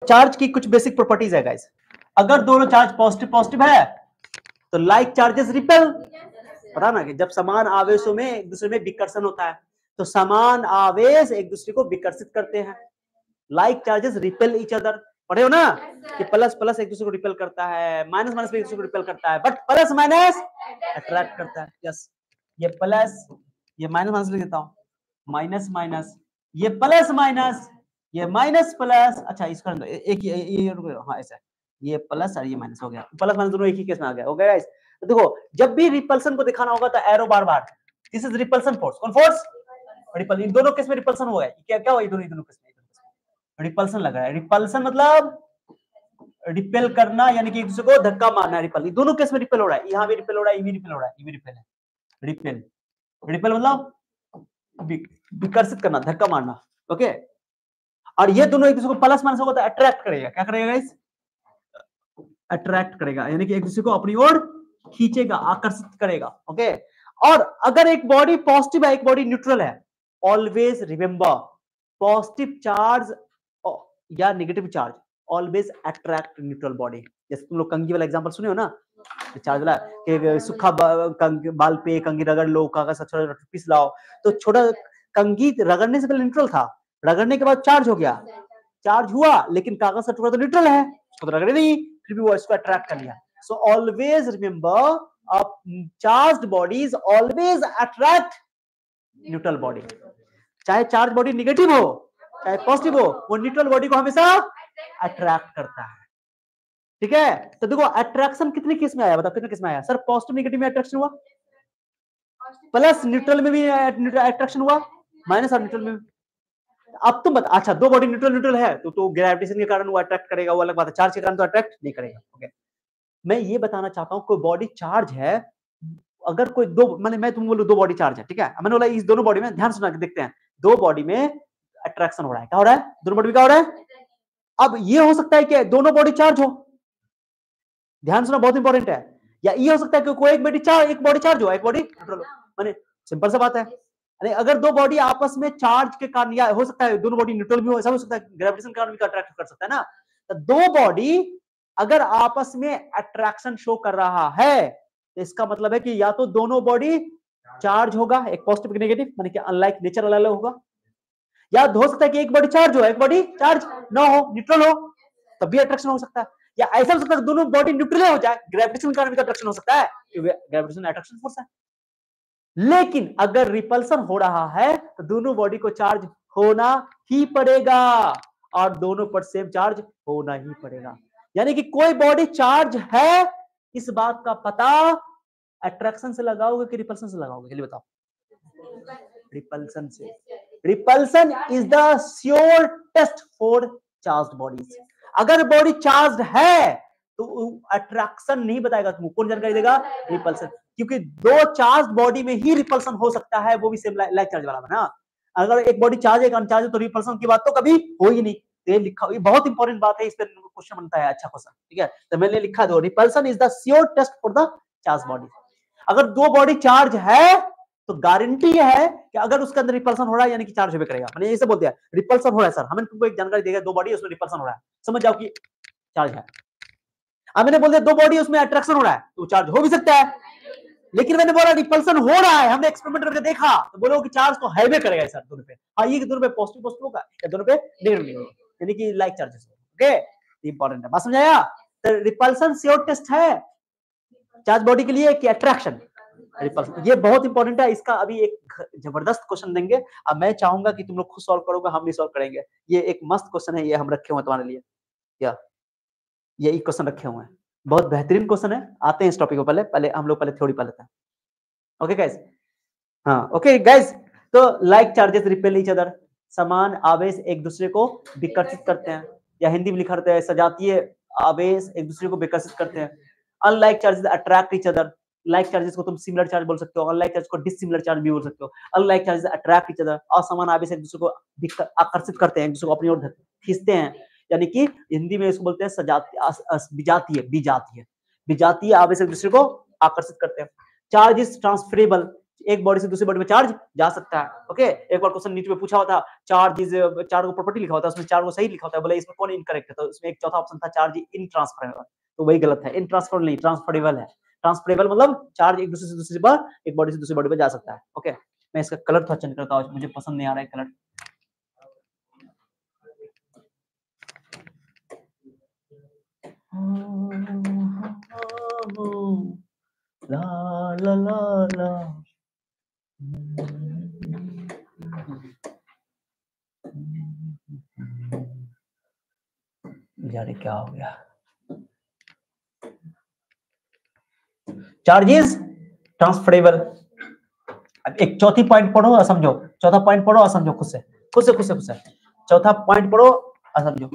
Charge की कुछ basic properties है गाइस। अगर दोनों चार्ज पॉजिटिव पॉजिटिव है तो लाइक चार्जेस रिपेल, पता ना कि जब समान आवेशों में एक दूसरे में विकर्षण होता है तो समान आवेश एक दूसरे को विकर्षित करते हैं। Like charges repel each other, पढ़े हो ना कि प्लस प्लस एक दूसरे को रिपेल करता है, माइनस माइनस एक दूसरे को रिपेल करता है, बट प्लस माइनस अट्रैक्ट करता है। यस, ये प्लस, ये माइनस माइनस लिख देता हूं, माइनस माइनस, ये प्लस माइनस, ये माइनस प्लस। अच्छा इसका एक ये हाँ ऐसा, ये प्लस और ये माइनस हो गया, प्लस माइनस दोनों एक ही केस में आ गया, हो गया गाइस। तो देखो जब भी रिपल्सन को दिखाना होगा तो arrow bar bar, this is repulsion force, कौन फोर्स, रिपल, इन दोनों केस में रिपल्सन हुआ है, क्या क्या हुआ, दोनों केस में रिपल्सन लग रहा है। रिपल्सन मतलब रिपेल करना, यानी कि एक दूसरे को धक्का मारना, रिपल, दोनों केस में रिपेल हो रहा है, यहाँ भी रिपेल हो रहा है, ये भी रिपेल हो रहा है, ये भी रिपेल है। रिपेल, रिपेल मतलब विकर्षित करना, धक्का मारना, ओके। और ये दोनों एक दूसरे को प्लस माइनस होगा तो अट्रैक्ट करेगा, क्या करेगा गाइस, अट्रैक्ट करेगा, यानी कि एक दूसरे को अपनी ओर खींचेगा, आकर्षित करेगा, ओके। और अगर एक बॉडी पॉजिटिव है एक बॉडी न्यूट्रल है, ऑलवेज रिमेंबर पॉजिटिव चार्ज या negative charge always attract neutral body. जैसे तुम लोग कंघी वाला एग्जांपल सुने हो ना, चार्ज वाला कि सूखा बाल पे कंघी रगड़ लो, कागज छोटा पीस लाओ, तो छोटा कंघी रगड़ने से पहले न्यूट्रल था, रगड़ने के बाद चार्ज हो गया, चार्ज हुआ, लेकिन कागज का टुकड़ा तो न्यूट्रल है, उसको तो रगड़े नहीं, फिर भी वो इसको अट्रैक्ट कर लिया। So always remember charged bodies always attract neutral body, चाहे चार्ज बॉडी नेगेटिव हो चाहे पॉजिटिव हो, वो न्यूट्रल बॉडी को हमेशा अट्रैक्ट करता है, ठीक है। तो देखो अट्रैक्शन कितने केस में आया, बताओ कितने केस में आया, सर पॉजिटिव नेगेटिव में अट्रैक्शन हुआ, प्लस न्यूट्रल में भी अट्रैक्शन हुआ, माइनस और न्यूट्रल में। अब तुम बता, अच्छा दो बॉडी न्यूट्रल न्यूट्रल है तो ग्रेविटेशन के कारण वो अट्रैक्ट करेगा, वो अलग बात है, चार्ज के कारण तो अट्रैक्ट नहीं करेगा, ओके। मैं ये बताना चाहता हूं कोई बॉडी चार्ज है, अगर कोई दो, मैं तुम बोलूं दो बॉडी चार्ज है, ठीक है, मैंने बोला इस दोनों बॉडी में, ध्यान सुना के देखते हैं, दो बॉडी में अट्रैक्शन हो रहा है, क्या हो रहा है, दोनों बॉडी में क्या हो रहा है। अब ये हो सकता है कि दोनों बॉडी चार्ज हो, ध्यान सुना बहुत इंपॉर्टेंट है, या ये हो सकता है कि कोई एक बॉडी चार्ज हो एक बॉडी न्यूट्रल हो, माने सिंपल सा बात है। अरे अगर दो बॉडी आपस में चार्ज के कारण, या हो सकता है दोनों बॉडी न्यूट्रल भी हो, ऐसा हो सकता है ग्रेविटेशन के कारण भी अट्रैक्ट कर सकता है ना, तो दो बॉडी अगर आपस में अट्रैक्शन शो कर रहा है तो इसका मतलब है कि या तो दोनों बॉडी चार्ज होगा, एक पॉजिटिव एक नेगेटिव, माने कि अनलाइक नेचर अलग अलग होगा, या हो सकता है कि एक बॉडी चार्ज हो एक बॉडी चार्ज ना हो, न्यूट्रल हो, तब भी अट्रैक्शन हो सकता है, या ऐसा हो सकता है दोनों बॉडी न्यूट्रल हो जाए, ग्रेविटेशन के कारण भी अट्रैक्शन हो सकता है, ग्रेविटेशन अट्रैक्शन फोर्स है। लेकिन अगर रिपल्सन हो रहा है तो दोनों बॉडी को चार्ज होना ही पड़ेगा, और दोनों पर सेम चार्ज होना ही पड़ेगा, यानी कि कोई बॉडी चार्ज है, इस बात का पता अट्रैक्शन से लगाओगे कि रिपल्सन से लगाओगे, चलिए बताओ, रिपल्सन से। Repulsion is the sure test for charged bodies. अगर बॉडी चार्ज्ड है तो अट्रैक्शन नहीं बताएगा तुमको, कौन जानकारी देगा, रिपल्सन, क्योंकि दो चार्ज बॉडी में ही रिपल्सन हो सकता है, वो भी सेम लाइक चार्ज वाला ना। अगर एक बॉडी चार्ज है अनचार्ज है तो रिपल्सन की बात तो कभी हो ही नहीं, तो ये लिखा, ये बहुत इंपॉर्टेंट बात है, इस पर क्वेश्चन बनता है, अच्छा क्वेश्चन, ठीक है, तो मैंने लिखा दो, repulsion is the sure test for the charge body. अगर दो बॉडी चार्ज है तो गारंटी है कि अगर उसके अंदर रिपल्सन हो रहा है यानी कि चार्ज होबे करेगा, मैंने ऐसे बोल दिया रिपल्सन हो रहा है सर, हमें तुमको एक जानकारी देगा, दो बॉडी उसमें रिपल्सन हो रहा है, समझ जाओ कि चार्ज है। अब मैंने बोल दिया दो बॉडी उसमें अट्रैक्शन हो रहा है तो चार्ज हो भी सकता है, लेकिन मैंने बोला रिपल्सन हो रहा है, हमने एक्सपेरिमेंट करके देखा, तो बोलो कि चार्ज तो हैवे करेगा सर दोनों पे, हाँ ये दोनों पे पॉजिटिव पॉजिटिव होगा या दोनों पे नेगेटिव होगा, यानी कि लाइक चार्जेस, ओके, इंपॉर्टेंट है, बात समझ आया। तो रिपल्सन श्योर टेस्ट है चार्ज बॉडी के लिए कि अट्रैक्शन, रिपल्सन, ये बहुत इंपॉर्टेंट है, इसका अभी एक जबरदस्त क्वेश्चन देंगे, अब मैं चाहूंगा कि तुम लोग खुद सॉल्व करोगे, हम भी सॉल्व करेंगे, ये एक मस्त क्वेश्चन है, ये हम रखे हुए तुम्हारे लिए, क्या ये क्वेश्चन रखे हुए हैं, बहुत बेहतरीन क्वेश्चन है, आते हैं इस टॉपिक को, पहले हम लोग पहले थ्योरी पढ़ लेते हैं, ओके गाइस, हाँ ओके गाइस। तो like charges repel each other, समान आवेश एक दूसरे को विकर्षित करते हैं, या हिंदी में लिखा रहता है सजातीय आवेश एक दूसरे को विकर्षित करते हैं। Unlike charges attract each other, like charges को तुम सिमिलर चार्ज बोल सकते हो, अनलाइक चार्ज को डिसिमिलर चार्ज भी बोल सकते हो। Unlike charges attract each other, असमान आवेश एक दूसरे को आकर्षित करते हैं, एक दूसरे को अपनी ओर खींचते हैं, यानी कि हिंदी में इसको बोलते हैं सजातीय, विजातीय आवेश एक दूसरे को आकर्षित करते हैं। चार्ज इज ट्रांसफरेबल, एक बॉडी से दूसरी बॉडी में चार्ज जा सकता है। ओके, एक बार क्वेश्चन नीट में पूछा हुआ था, चार्ज इज, चार को प्रॉपर्टी लिखा होता है, उसमें चार को सही लिखा होता है, बोले इसमें कौन इनकरेक्ट है, तो इसमें एक चौथा ऑप्शन था चार्ज इन ट्रांसफरेबल, तो वही गलत है, इन ट्रांसफर नहीं, ट्रांसफरेबल है। ट्रांसफरेबल मतलब चार्ज एक दूसरे से दूसरी बार, एक बॉडी से दूसरी बॉडी में जा सकता है। ओके, मैं इसका कलर थोड़ा चेंज करता हूँ, मुझे पसंद नहीं आ रहा है कलर। ला ला ला ला यार क्या हो गया, चार्जेस ट्रांसफरेबल। अब एक चौथी पॉइंट पढ़ो और समझो, चौथा पॉइंट पढ़ो और समझो, खुद से खुद से खुद से खुद से चौथा पॉइंट पढ़ो और समझो,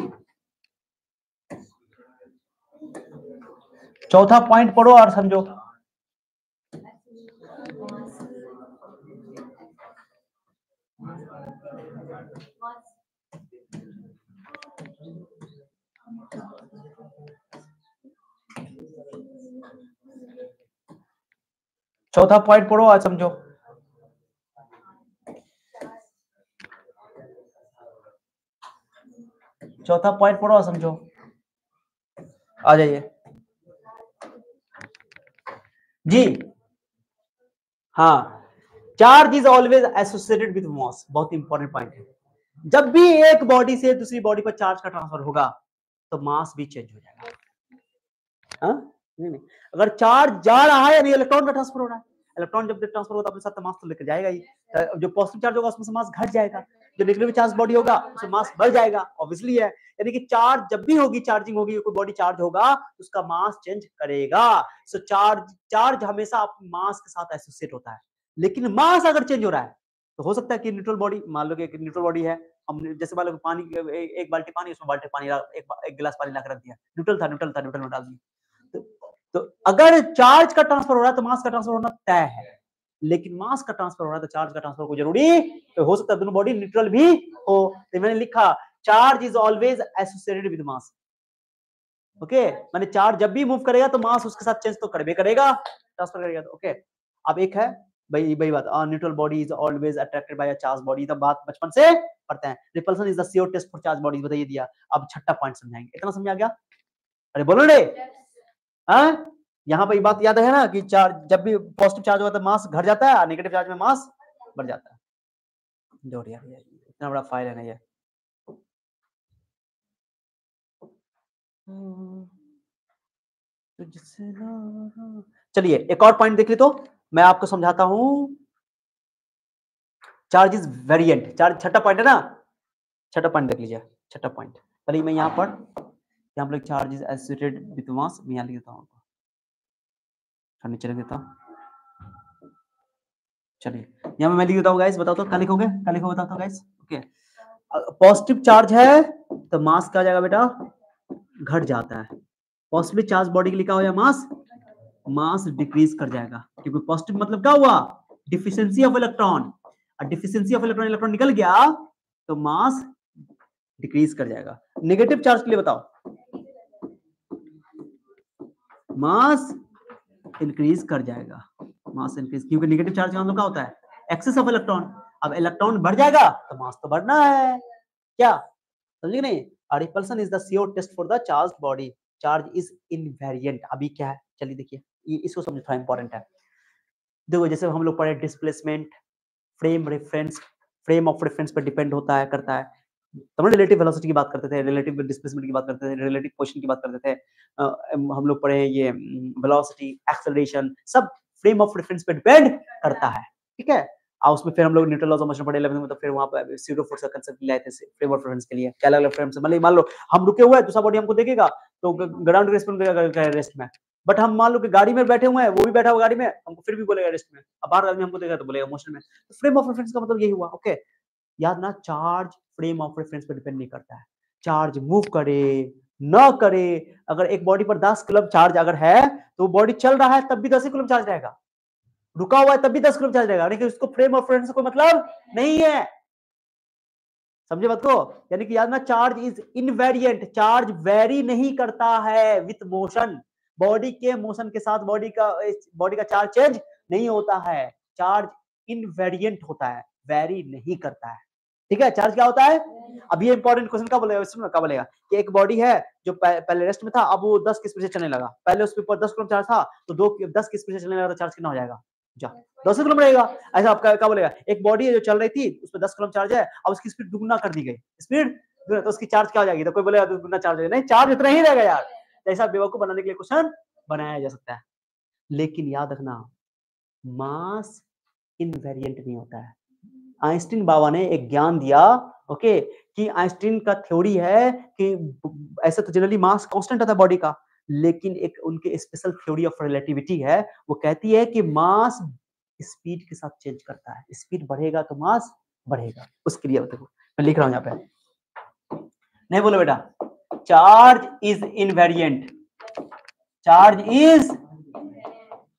चौथा पॉइंट पढ़ो और समझो। चौथा पॉइंट पढ़ो और समझो। चौथा पॉइंट पढ़ो और समझो, आ जाइए जी। हाँ, charge is always associated with mass, बहुत इंपॉर्टेंट पॉइंट है। जब भी एक बॉडी से दूसरी बॉडी पर चार्ज का ट्रांसफर होगा तो मास भी चेंज हो जाएगा। हाँ? नहीं, अगर चार्ज जा रहा है यानी इलेक्ट्रॉन का ट्रांसफर हो रहा है, इलेक्ट्रॉन जब ट्रांसफर होता है अपने साथ मास तो लेकर जाएगा ही। जो पॉजिटिव चार्ज होगा उसमें से मास घट जाएगा, जो नेगेटिव चार्ज बॉडी होगा उसमें मास बढ़ जाएगा, ऑब्वियसली है। यानी कि चार्ज जब भी होगी, चार्जिंग होगी, कोई बॉडी चार्ज होगा तो उसका मास चेंज करेगा। सो चार्ज हमेशा मास के साथ एसोसिएट होता है, लेकिन मास अगर चेंज हो रहा है तो हो सकता है कि न्यूट्रल बॉडी, मान लो कि एक न्यूट्रल बॉडी है, हमने जैसे मान लो पानी, एक बाल्टी पानी, उसमें बाल्टी पानी, एक गिलास पानी लाकर रख दिया, न्यूट्रल में डाल दिया, तो अगर चार्ज का ट्रांसफर हो रहा है तो मास का ट्रांसफर होना तय है, लेकिन मास का ट्रांसफर हो रहा है तो चार्ज का ट्रांसफर को जरूरी तो हो सकता है दोनों बॉडी न्यूट्रल भी हो। तो मैंने लिखा charge is always associated with mass. Okay, मैंने चार्ज जब भी मूव करेगा तो मास उसके साथ चेंज तो करबे करेगा, ट्रांसफर करेगा। तो ओके, अब एक है भाई बात, neutral body is always attracted by a charge body, तब बात बचपन से पढ़ते हैं। Repulsion is the sure test for charge bodies, बताइए दिया। अब छठा पॉइंट समझाएंगे, इतना समझ आ गया? अरे बोलो रे, हाँ, यहाँ पर बात याद है ना कि चार्ज जब भी पॉजिटिव चार्ज होता है मास घट जाता है, नेगेटिव चार्ज में मास बढ़ जाता है। जोड़ यार, इतना बड़ा फाइल है ना ये। चलिए एक और पॉइंट देख ली तो मैं आपको समझाता हूं। चार्ज इज वेरिएंट, चार्ज छठा पॉइंट है ना, छठा पॉइंट देख लीजिए, छठा पॉइंट। चलिए मैं यहाँ पर, यहाँ पर charge is associated with mass, मैं यहाँ लिख देता हूँ, नीचे लिख देता हूँ। चलिए यहाँ मैं लिख देता हूँ गाइस, बताओ तो क्या लिखोगे, क्या लिखोगे बताओ तो गाइस। ओके, पॉजिटिव चार्ज है तो मास क्या जाएगा बेटा, घट जाता है। पॉजिटिव चार्ज बॉडी के लिखा हो या मास डिक्रीज कर जाएगा, क्योंकि पॉजिटिव मतलब क्या हुआ, डिफिशियंसी ऑफ इलेक्ट्रॉन, और डिफिशियंसी ऑफ इलेक्ट्रॉन निकल गया तो मास डिक्रीज कर जाएगा। नेगेटिव चार्ज के लिए बताओ, मास इंक्रीज कर जाएगा, मास इंक्रीज, क्योंकि नेगेटिव चार्ज का मतलब क्या होता है, एक्सेस ऑफ इलेक्ट्रॉन। अब इलेक्ट्रॉन बढ़ जाएगा तो मास तो बढ़ना है, क्या समझे नहीं? Repulsion is the sure test for the charge body, charge is invariant. अभी क्या है, चलिए देखिए, इसको समझो, थोड़ा इंपॉर्टेंट है। देखो जैसे हम लोग पढ़े डिस्प्लेसमेंट, फ्रेम ऑफ रेफरेंस पर डिपेंड होता है, करता है। तो रिलेटिव वेलोसिटी की बात करते थे, रिलेटिव डिस्प्लेसमेंट की बात करते थे, रिलेटिव पोजीशन की बात करते थे, हम लोग पढ़े ये वेलोसिटी, एक्सेलरेशन, सब फ्रेम ऑफ रेफरेंस पे डिपेंड करता है, ठीक है। और उसमें फिर हम लोग न्यूटन लॉज ऑफ मोशन पढ़े 11th में, तो फिर वहां पे स्यूडो फोर्स का कांसेप्ट लाए थे फ्रेम ऑफ रेफरेंस के लिए। क्या अलग फ्रेम से, मतलब मान लो हम रुके हुए हैं, दूसरा बॉडी हमको देखेगा तो ग्राउंड रेस्पॉन्ड करेगा रेस्ट में, बट हम मान लो कि गाड़ी में बैठे हुए हैं, वो भी बैठा हुआ गाड़ी में, हमको फिर भी बोलेगा रेस्ट में। अब बाहर आदमी हमको देखेगा तो बोलेगा मोशन में। तो फ्रेम ऑफ रेफरेंस का मतलब यही हुआ। ओके, याद ना, चार्ज फ्रेम ऑफ रेफरेंस पर डिपेंड नहीं करता है, चार्ज मूव करे ना करे, अगर एक बॉडी पर 10 कूलम चार्ज अगर है तो बॉडी चल रहा है तब भी 10 कूलम चार्ज रहेगा, रुका हुआ है तब भी 10 कूलम चार्ज रहेगा, लेकिन उसको फ्रेम ऑफ रेफरेंस से कोई मतलब नहीं है, समझे बात को? यानी कि याद ना, charge is invariant, charge very नहीं करता है विथ मोशन, बॉडी के मोशन के साथ बॉडी का चार्ज चेंज नहीं होता है। चार्ज इनवेरिएंट होता है, वेरी नहीं करता है। ठीक है, चार्ज क्या होता है? अब ये इंपॉर्टेंट क्वेश्चन कब बोलेगा, कब बोलेगा कि एक बॉडी है जो पहले रेस्ट में था, अब वो 10 की स्पीड से चलने लगा। पहले उसके ऊपर 10 कूलम चार्ज था, तो 10 की स्पीड से चलने लगा तो चार्ज कितना हो जाएगा? जा 10 कूलम रहेगा। ऐसा आपका क्या बोलेगा, एक बॉडी है जो चल रही थी, उसमें 10 कूलम चार्ज है, अब उसकी स्पीड दुगुना कर दी गई, स्पीड तो उसकी चार्ज क्या हो जाएगी? तो कोई बोलेगा दुगुना चार्ज है, नहीं, चार्ज इतना ही रहेगा यार। ऐसा बेवकूफ बनाने के लिए क्वेश्चन बनाया जा सकता है, लेकिन याद रखना मास इनवेरिएंट नहीं होता है। आइंस्टीन बाबा ने एक ज्ञान दिया, ओके, कि आइंस्टीन का थ्योरी है कि ऐसा तो जनरली मास कांस्टेंट होता है बॉडी का, लेकिन एक उनके स्पेशल थ्योरी ऑफ रिलेटिविटी है, वो कहती है कि मास स्पीड के साथ चेंज करता है, स्पीड बढ़ेगा तो मास बढ़ेगा। उसके लिए देखो मैं लिख रहा हूं यहाँ पे, नहीं बोलो बेटा, charge is invariant, charge is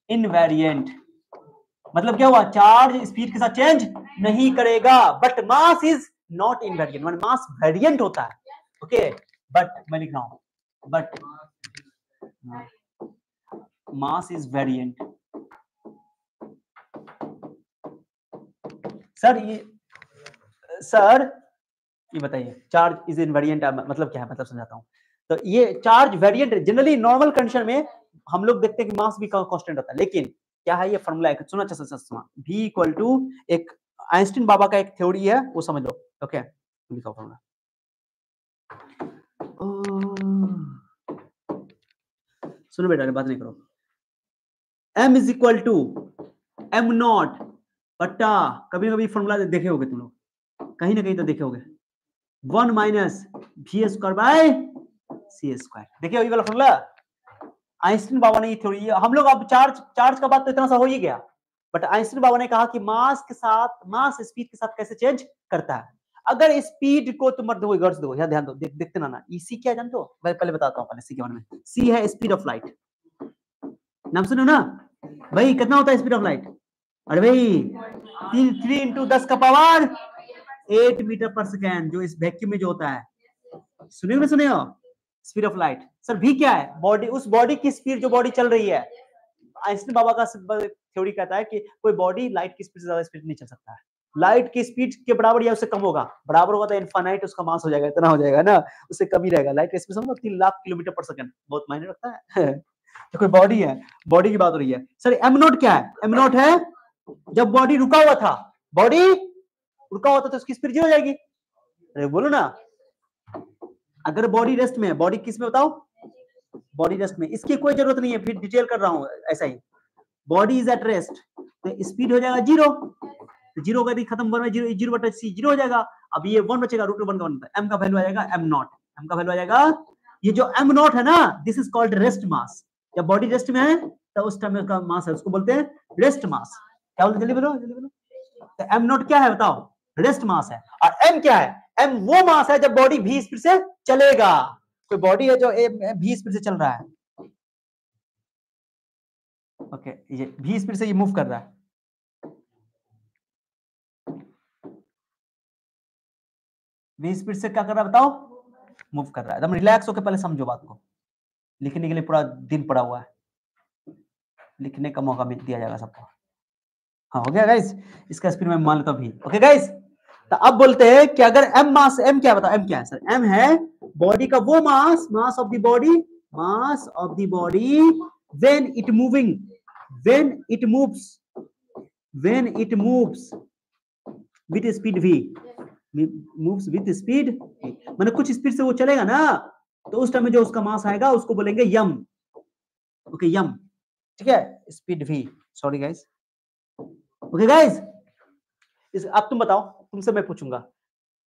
invariant मतलब क्या हुआ? चार्ज स्पीड के साथ चेंज नहीं करेगा, but mass is not invariant, मतलब मास वेरिएंट होता है, ओके। बट मैं लिख रहा हूं, but mass is variant. Sir ये बताइए, चार्ज इज इनवेरिएंट मतलब क्या है, मतलब समझाता हूं। तो ये charge variant generally normal condition में हम लोग देखते हैं कि मास भी कांस्टेंट होता है, लेकिन क्या है ये फॉर्मूला है, सुनो अच्छा से सुनो, v इक्वल टू एक आइंस्टीन बाबा का एक थ्योरी है, वो समझ लो, ओके। लिखो फॉर्मूला, सुनो बेटा बात नहीं करो, m is equal to m naught बट्टा, कभी कभी फॉर्मूला देखे होगे तुम लोग, कहीं ना कहीं तो देखे होगे, 1 minus v square by c square, देखिए ये वाला फॉर्मूला आइंस्टीन बाबा ने ये थ्योरी, हम लोग अब चार्ज का बात तो इतना सा हो ही गया, बट आइंस्टीन बाबा ने कहा कि मास के साथ, मास स्पीड के साथ कैसे चेंज करता है। अगर स्पीड को तुम मत दो, गर्ल्स दो, यहाँ ध्यान दो, देखते ना सी क्या जानते हो, पहले बताता हूँ, पहले सी के बारे में। सी है स्पीड ऑफ लाइट, नाम सुनो ना भाई, कितना होता है स्पीड ऑफ लाइट? अरे भाई 3 इंटू 10 का पावर 8 मीटर पर सेकेंड, जो इस वैक्यूम में जो होता है, सुने हो स्पीड ऑफ लाइट। सर भी क्या है? बॉडी, उस बॉडी की स्पीड जो बॉडी चल रही है। आइंस्टीन बाबा का थ्योरी कहता है कि कोई बॉडी लाइट की स्पीड से ज्यादा स्पीड नहीं चल सकता है, लाइट की स्पीड के बराबर या उससे कम होगा, बराबर होगा तो इनफाइनाइट उसका मास हो जाएगा, इतना हो जाएगा ना, उससे कम ही रहेगा। लाइट की स्पीड समझो 3 लाख किलोमीटर पर सेकंड, बहुत मायने रखता है। तो कोई बॉडी है, बॉडी की बात हो रही है। सर एम नॉट क्या है? एम नॉट है जब बॉडी रुका हुआ था, बॉडी रुका हुआ था तो उसकी स्पीड 0 हो जाएगी। अरे बोलो ना, अगर बॉडी रेस्ट में है, बॉडी किस में बताओ? बॉडी रेस्ट में, इसकी कोई जरूरत नहीं है, फिर डिटेल कर रहा हूं ऐसा ही। बॉडी इज एट रेस्ट तो स्पीड हो जाएगा 0, तो 0 का खत्म, 0 बटा c 0 हो जाएगा। अब ये 1 बचेगा, √1 का 1, m का वैल्यू आ जाएगा m नॉट, m का वैल्यू आ जाएगा, ये जो m नॉट है ना, this is called rest mass. जब बॉडी रेस्ट में है तो उस टाइम का मास है, उसको बोलते हैं रेस्ट मास। क्या बोलते, जल्दी बोलो जल्दी बोलो। तो m नॉट क्या है बताओ? रेस्ट मास है। और m क्या है? m वो मास है जब बॉडी v स्पीड से चलेगा। कोई बॉडी है जो v स्पीड से चल रहा है, ओके, ये v स्पीड से ये मूव कर रहा है, v स्पीड से क्या कर रहा है बताओ? मूव कर रहा है। एकदम रिलैक्स होकर पहले समझो बात को, लिखने के लिए पूरा दिन पड़ा हुआ है, लिखने का मौका दिया जाएगा सबको। हाँ हो गया गाइस, इसका स्पीड में मान लेता हूं भी, ओके गाइस। तो अब बोलते हैं कि अगर m मास, m क्या बताओ, m क्या है? सर m है बॉडी का वो mass, mass of the body, mass of the body when it moving, when it moves, when it moves with speed v, moves with speed, मतलब कुछ स्पीड से वो चलेगा ना, तो उस टाइम में जो उसका मास आएगा उसको बोलेंगे यम, ओके यम, ठीक है, speed v। Sorry guys, okay guys, अब तुम बताओ, तुमसे मैं पूछूंगा,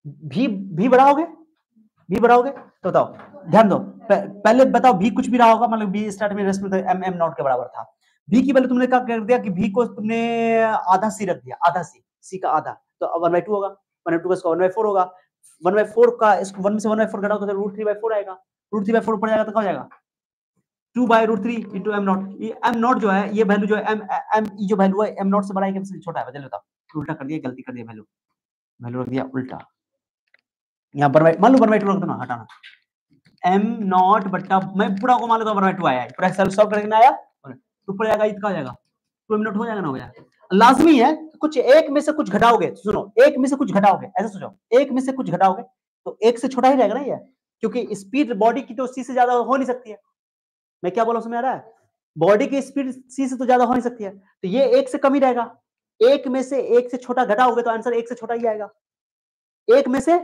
भी बढ़ाओगे, भी बढ़ाओगे तो बताओ, ध्यान दो, पहले बताओ भी कुछ भी रहा होगा, मतलब भी स्टार्ट में रेस्ट में तो m नॉट के बराबर था, भी की वैल्यू तुमने क्या कर दिया कि भी को तुमने आधा सी रख दिया, आधा सी का आधा, तो 1/2 होगा, 1/2 का स्क्वायर 1/4 होगा, 1/4 का इसको 1 में से 1/4 घटाओ तो √3/4 आएगा, √3/4 पड़ जाएगा तो क्या हो जाएगा? 2/√3 into m नॉट। ये m नॉट जो है, ये वैल्यू जो है m जो वैल्यू है m नॉट से बड़ा है कि छोटा है? जल्दी बताओ, उल्टा कर दिया, गलती कर दिया, वैल्यू रख दिया उल्टा, यहाँ पर मान लो 1/2 रख दो ना, हटाना, m नॉट बट्टा, मैं पूरा को मान लेता हूँ 1/2 आया है, पूरा सॉल्व करके ना आया तो पड़ जाएगा, इतना हो जाएगा 2 m नॉट हो जाएगा ना, हो जाएगा लाजमी है, कुछ एक में से कुछ घटाओगे, सुनो, एक में से कुछ घटाओगे, ऐसे सोचो, एक में से कुछ घटाओगे तो एक से छोटा ही रहेगा ना ये, क्योंकि स्पीड बॉडी की तो सी से ज्यादा हो नहीं सकती है। मैं क्या बोला, समझ आ रहा है? बॉडी की स्पीड सी से तो ज्यादा हो नहीं सकती है, तो ये एक से कम ही रहेगा। एक में से एक से छोटा घटाओगे तो आंसर एक से छोटा ही आएगा। एक में से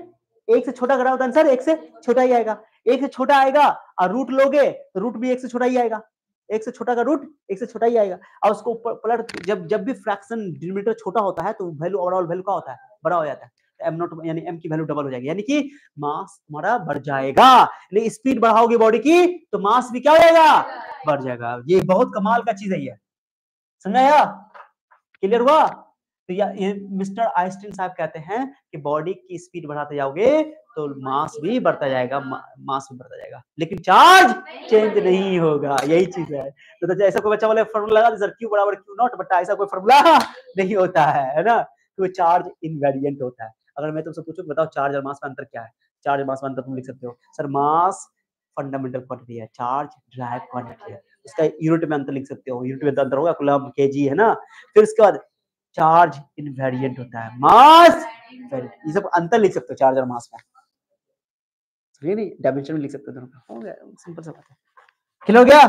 एक से छोटा घटाओ तो आंसर एक से छोटा ही आएगा। एक से छोटा आएगा और रूट लोगे तो रूट भी एक से छोटा ही आएगा। एक से छोटा का रूट एक से छोटा ही आएगा। और उसको पलट, जब भी फ्रैक्शन डिनोमिनेटर छोटा होता है तो वैल्यू, ओवरऑल वैल्यू क्या होता है, बड़ा हो जाता है। एम नॉट यानी एम की वैल्यू डबल हो जाएगी, यानी कि मास तुम्हारा बढ़ जाएगा। यानी स्पीड बढ़ाओगे बॉडी की तो मास भी क्या हो जाएगा, बढ़ जाएगा। ये बहुत कमाल का चीज है ये, समझाया? क्लियर हुआ? तो ये मिस्टर आइंस्टीन साहब कहते हैं कि बॉडी की स्पीड बढ़ाते जाओगे तो मास भी बढ़ता जाएगा, मास भी बढ़ता जाएगा, लेकिन चार्ज चेंज नहीं होगा। यही चीज है। तो ऐसा कोई बच्चा बोले फॉर्मूला लगा दे सर, क्यू बराबर क्यू नॉट, बट ऐसा कोई फॉर्मूला नहीं होता है ना, तो चार्ज इनवेरिएंट होता है। अगर मैं तुमसे पूछूं बताओ चार्ज और मास का अंतर क्या है, चार्ज और मास का अंतर तुम लिख सकते हो, सर मास फंडामेंटल क्वांटिटी है, चार्ज डिराइव्ड क्वांटिटी है। उसका यूनिट में अंतर लिख सकते हो, यूनिट में अंतर होगा कूलम, केजी, है ना। फिर उसके बाद चार्ज इनवेरिएंट होता है, मास, ये सब अंतर लिख सकते हो चार्ज और मास में। नहीं, डायमेंशन में लिख सकते हो दोनों का, हो गया, सिंपल सा बात है। क्लियर हो गया?